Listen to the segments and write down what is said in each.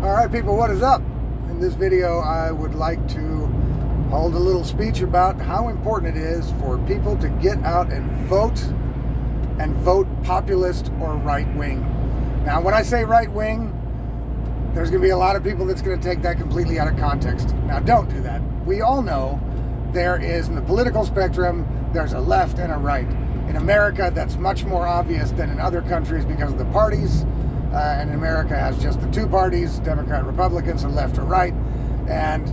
Alright people, what is up? In this video I would like to hold a little speech about how important it is for people to get out and vote populist or right wing. Now when I say right wing, there's going to be a lot of people that's going to take that completely out of context. Now don't do that. We all know there is, in the political spectrum, there's a left and a right. In America, that's much more obvious than in other countries because of the parties. And America has just the two parties, Democrat, Republican, so left or right. And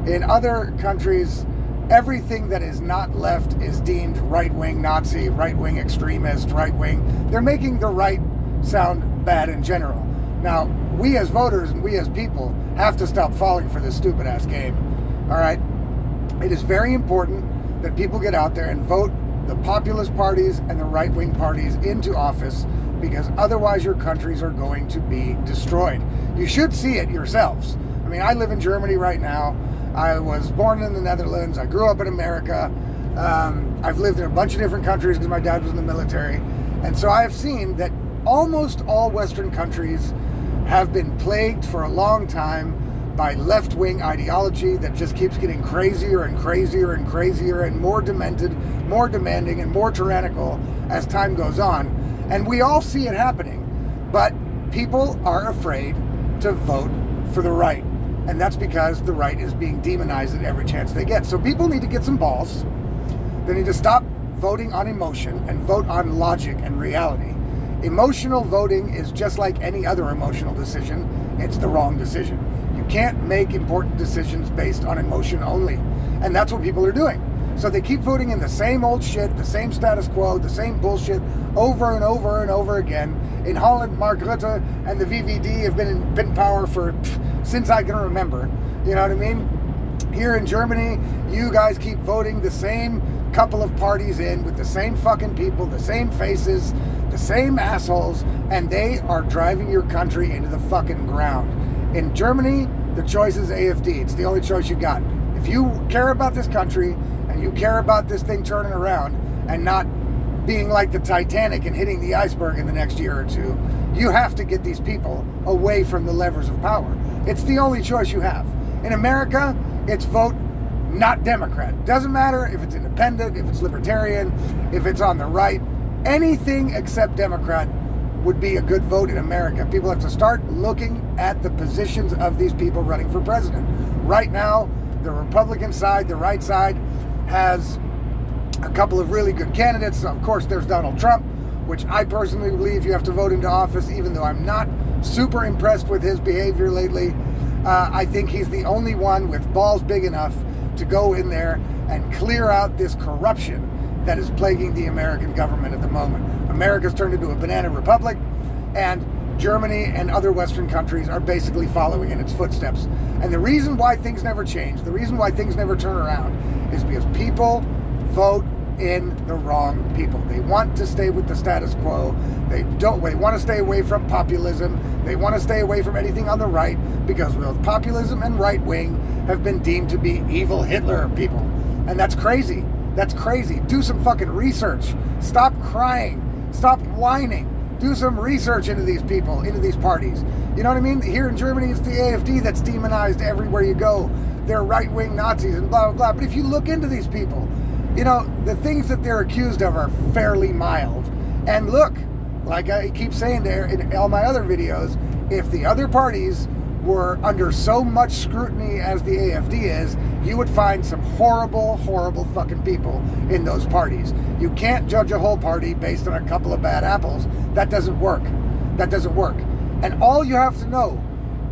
in other countries, everything that is not left is deemed right-wing Nazi, right-wing extremist, right-wing. They're making the right sound bad in general. Now, we as voters and we as people have to stop falling for this stupid-ass game. All right? It is very important that people get out there and vote the populist parties and the right-wing parties into office, because otherwise your countries are going to be destroyed. You should see it yourselves. I mean, I live in Germany right now. I was born in the Netherlands. I grew up in America. I've lived in a bunch of different countries because my dad was in the military. And so I have seen that almost all Western countries have been plagued for a long time by left-wing ideology that just keeps getting crazier and crazier and crazier and more demented, more demanding, and more tyrannical as time goes on. And we all see it happening, but people are afraid to vote for the right. And that's because the right is being demonized at every chance they get. So people need to get some balls. They need to stop voting on emotion and vote on logic and reality. Emotional voting is just like any other emotional decision. It's the wrong decision. You can't make important decisions based on emotion only. And that's what people are doing. So they keep voting in the same old shit, the same status quo, the same bullshit over and over and over again. In Holland, Mark Rutte and the VVD have been in power since I can remember. You know what I mean? Here in Germany, you guys keep voting the same couple of parties in with the same fucking people, the same faces, the same assholes, and they are driving your country into the fucking ground. In Germany, the choice is AfD. It's the only choice you got. If you care about this country and you care about this thing turning around and not being like the Titanic and hitting the iceberg in the next year or two, you have to get these people away from the levers of power. It's the only choice you have. In America, it's vote not Democrat. Doesn't matter if it's independent, if it's libertarian, if it's on the right. Anything except Democrat would be a good vote in America. People have to start looking at the positions of these people running for president. Right now, the Republican side, the right side, has a couple of really good candidates. Of course, there's Donald Trump, which I personally believe you have to vote into office, even though I'm not super impressed with his behavior lately. I think he's the only one with balls big enough to go in there and clear out this corruption that is plaguing the American government at the moment. America's turned into a banana republic, and Germany and other Western countries are basically following in its footsteps. And the reason why things never change, the reason why things never turn around, is because people vote in the wrong people. They want to stay with the status quo. They want to stay away from populism. They want to stay away from anything on the right, because both populism and right wing have been deemed to be evil Hitler people. And that's crazy. That's crazy. Do some fucking research. Stop crying. Stop whining. Do some research into these people, into these parties. You know what I mean? Here in Germany, it's the AfD that's demonized everywhere you go. They're right-wing Nazis and blah, blah, blah. But if you look into these people, you know, the things that they're accused of are fairly mild. And look, like I keep saying there in all my other videos, if the other parties were under so much scrutiny as the AfD is, you would find some horrible, horrible fucking people in those parties. You can't judge a whole party based on a couple of bad apples. That doesn't work. That doesn't work. And all you have to know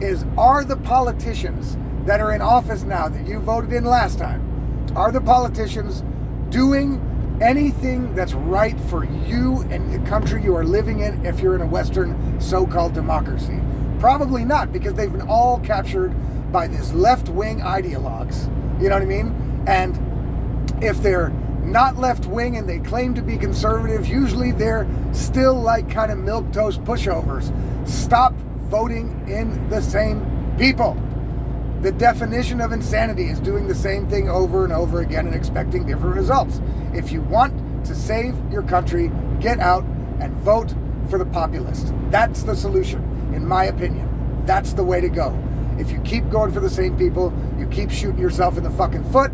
is, are the politicians that are in office now that you voted in last time, are the politicians doing anything that's right for you and the country you are living in if you're in a Western so-called democracy? Probably not, because they've been all captured by this left-wing ideologues. You know what I mean? And if they're not left-wing and they claim to be conservative, usually they're still like kind of milquetoast pushovers. Stop voting in the same people. The definition of insanity is doing the same thing over and over again and expecting different results. If you want to save your country, get out and vote for the populist. That's the solution, in my opinion. That's the way to go. if you keep going for the same people, you keep shooting yourself in the fucking foot,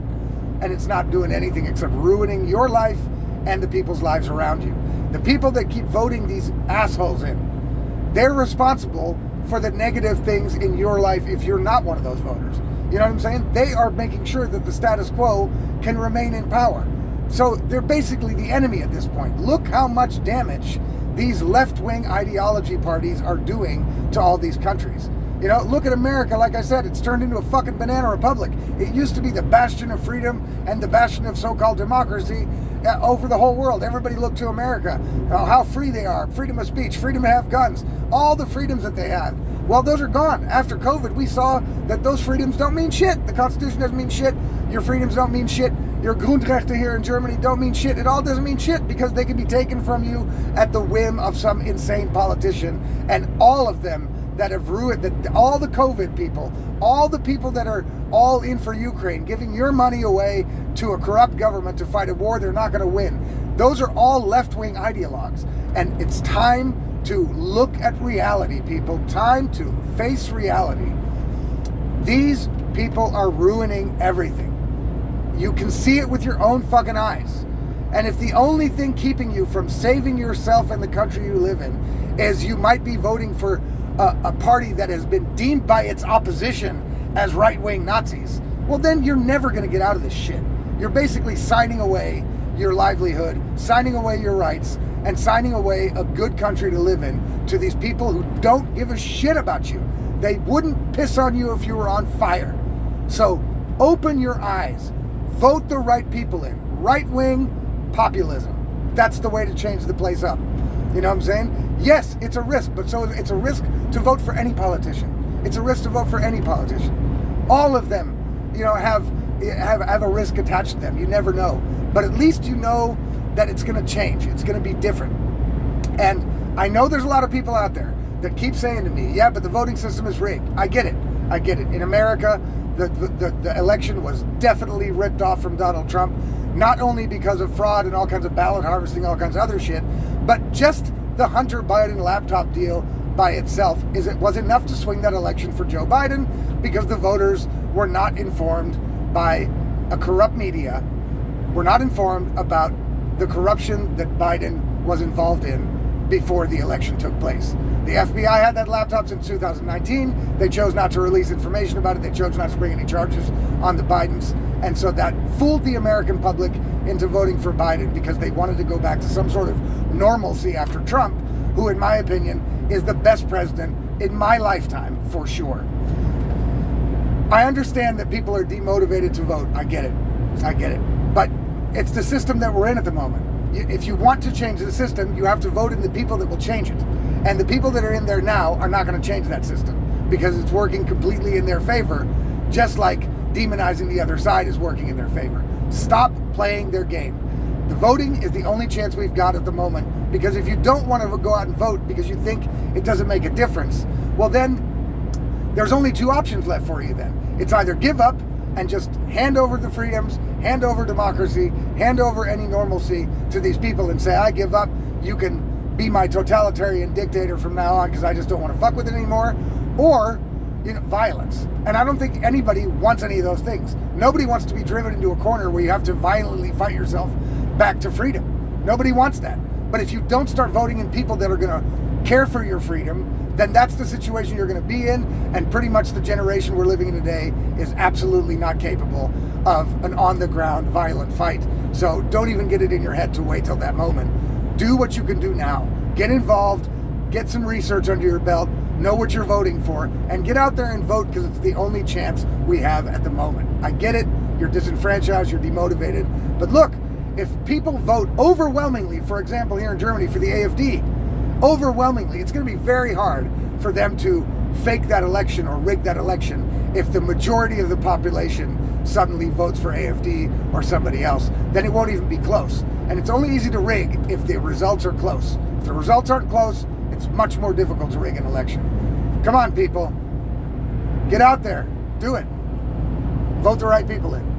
and it's not doing anything except ruining your life and the people's lives around you. The people that keep voting these assholes in, they're responsible for the negative things in your life if you're not one of those voters. You know what I'm saying? They are making sure that the status quo can remain in power. So they're basically the enemy at this point. Look how much damage these left-wing ideology parties are doing to all these countries. You know, look at America. Like I said, it's turned into a fucking banana republic. It used to be the bastion of freedom and the bastion of so-called democracy over the whole world. Everybody looked to America, how free they are, freedom of speech, freedom to have guns, all the freedoms that they had. Well, those are gone. After COVID, we saw that those freedoms don't mean shit. The Constitution doesn't mean shit. Your freedoms don't mean shit. Your Grundrechte here in Germany don't mean shit. It all doesn't mean shit because they can be taken from you at the whim of some insane politician. And all of them that have ruined, all the COVID people, all the people that are all in for Ukraine, giving your money away to a corrupt government to fight a war they're not going to win. Those are all left-wing ideologues. And it's time to look at reality, people. Time to face reality. These people are ruining everything. You can see it with your own fucking eyes. And if the only thing keeping you from saving yourself and the country you live in is you might be voting for a party that has been deemed by its opposition as right-wing Nazis, well then you're never going to get out of this shit. You're basically signing away your livelihood, signing away your rights, and signing away a good country to live in to these people who don't give a shit about you. They wouldn't piss on you if you were on fire. So open your eyes. Vote the right people in. Right-wing populism. That's the way to change the place up. You know what I'm saying? Yes, it's a risk, but so it's a risk to vote for any politician. It's a risk to vote for any politician. All of them, you know, have a risk attached to them. You never know. But at least you know that it's going to change. It's going to be different. And I know there's a lot of people out there that keep saying to me, yeah, but the voting system is rigged. I get it. I get it. In America, the election was definitely ripped off from Donald Trump, not only because of fraud and all kinds of ballot harvesting, all kinds of other shit, but just the Hunter Biden laptop deal by itself was enough to swing that election for Joe Biden because the voters were not informed by a corrupt media, were not informed about the corruption that Biden was involved in before the election took place. The FBI had that laptop since 2019. They chose not to release information about it. They chose not to bring any charges on the Bidens. And so that fooled the American public into voting for Biden because they wanted to go back to some sort of normalcy after Trump, who, in my opinion, is the best president in my lifetime, for sure. I understand that people are demotivated to vote. I get it. I get it. But it's the system that we're in at the moment. If you want to change the system, you have to vote in the people that will change it. And the people that are in there now are not going to change that system because it's working completely in their favor, just like demonizing the other side is working in their favor. Stop playing their game. The voting is the only chance we've got at the moment, because if you don't want to go out and vote because you think it doesn't make a difference, well then there's only two options left for you then. It's either give up and just hand over the freedoms, hand over democracy, hand over any normalcy to these people and say, I give up, you can be my totalitarian dictator from now on because I just don't want to fuck with it anymore, or violence. And I don't think anybody wants any of those things. Nobody wants to be driven into a corner where you have to violently fight yourself back to freedom. Nobody wants that. But if you don't start voting in people that are going to care for your freedom, then that's the situation you're going to be in, and pretty much the generation we're living in today is absolutely not capable of an on-the-ground violent fight. So don't even get it in your head to wait till that moment. Do what you can do now. Get involved, get some research under your belt, know what you're voting for, and get out there and vote because it's the only chance we have at the moment. I get it, you're disenfranchised, you're demotivated, but look, if people vote overwhelmingly, for example, here in Germany for the AfD, overwhelmingly, it's going to be very hard for them to fake that election or rig that election if the majority of the population suddenly votes for AfD or somebody else. Then it won't even be close. And it's only easy to rig if the results are close. If the results aren't close, it's much more difficult to rig an election. Come on, people. Get out there. Do it. Vote the right people in.